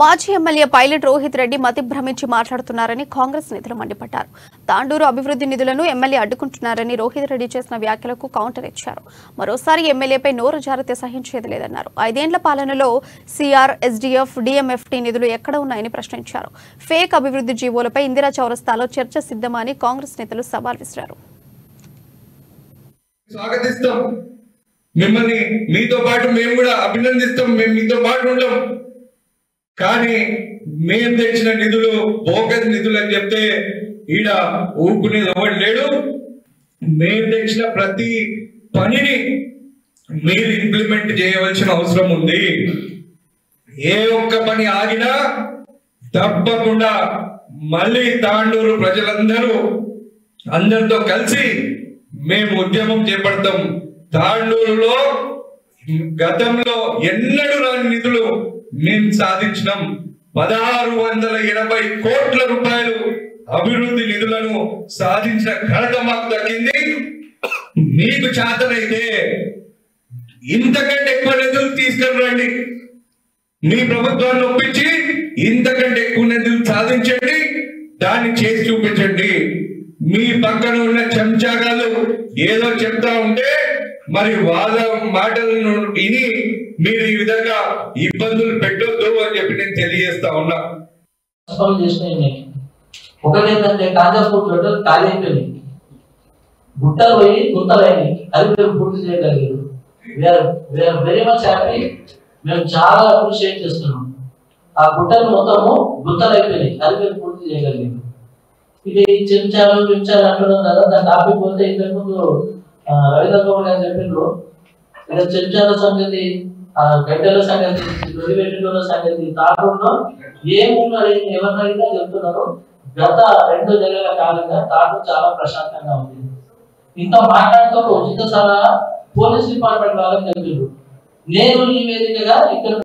మాజీ MLA pilot Rohit Reddy మతి భ్రమించి మాట్లాడుతున్నారని కాంగ్రెస్ నేతలు మండిపడ్డారు. తాండూరు అభివృద్ధి నిధులను ఎమ్మెల్యే అడ్డుకుంటున్నారని రోహిత్ రెడ్డి చేసిన వ్యాఖ్యలకు కౌంటర్ ఇచ్చారు. మరోసారి ఎమ్మెల్యేపై నోరు జారితే సహించేది లేదన్నారు. 5 ఏళ్ల పాలనలో సిఆర్, ఎస్డీఎఫ్, డిఎంఎఫ్టీ నిధులు ఎక్కడ ఉన్నాయని ప్రశ్నించారు. ఫేక్ అభివృద్ధి జీవోలపై ఇందిరా చౌరస్తాలో చర్చ సిద్ధమని కాంగ్రెస్ నేతలు సవాల్ విసిరారు. స్వాగతిస్తాం, మిమ్మల్ని మీతో పాటు మేము కూడా అభినందిస్తాం, మేము మీతో పాటు ఉంటాం. కానీ మేము తెచ్చిన నిధులు బోగస్ నిధులు అని చెప్తే ఈడ ఊరుకునేది ఎవరు లేడు. మేము తెచ్చిన ప్రతి పనిని మీరు ఇంప్లిమెంట్ చేయవలసిన అవసరం ఉంది. ఏ ఒక్క పని ఆగినా తప్పకుండా మళ్ళీ తాండూరు ప్రజలందరూ అందరితో కలిసి మేము ఉద్యమం చేపడతాం. తాండూరులో గతంలో ఎన్నడూ రాని నిధులు మేము సాధించినాం. 1680 కోట్ల రూపాయలు అభివృద్ధి నిధులను సాధించిన ఘనత మాకు దక్కింది. మీకు చేతనైతే ఇంతకంటే ఎక్కువ నిధులు తీసుకొని రండి, మీ ప్రభుత్వాన్ని ఒప్పించి ఇంతకంటే ఎక్కువ నిధులు సాధించండి, దాన్ని చేసి చూపించండి. మీ పక్కన ఉన్న చెంచాగాలు ఏదో చెప్తా ఉంటే మరి వాళ్ళ మాటలను విని మీరు ఈ విధంగా ఇబ్బందులు పెట్టొద్దు అని చెప్పి నేను తెలియజేస్తా ఉన్నా. ఒకటి ఏంటంటే కాంజాపూర్ ఖాళీ అయిపోయింది, గుట్టలు పోయి గుంతలైంది, అది మీరు పూర్తి చేయగలిగారు. We're very much happy. మేము చాలా అప్రిషియేట్ చేస్తున్నాం. ఆ గుట్టలు మొత్తము గుంతలు అయిపోయినాయి, అది మీరు పూర్తి చేయగలిగారు. ఇది చెంచాలు అంటున్నాం కదా, దాన్ని ఆపిపోతే ఇంతకుముందు రవీంద్ర గౌడ్ గారు చెప్పిండ్రు, ఇలా చెంచాల సంగతి, గడ్డల సంగతి, రొడివెట్టుల సంగతి, తాటూరులో ఏమున్నది ఎవరినైనా చెప్తున్నారు. గత 2 నెలల కాలంగా తాటూరు చాలా ప్రశాంతంగా ఉంది. ఇంకా మాట్లాడుతూ ఉచిత సలహా పోలీస్ డిపార్ట్మెంట్ వాళ్ళకి చెప్పిండ్రు. నేను ఈ వేదికగా ఇక్కడ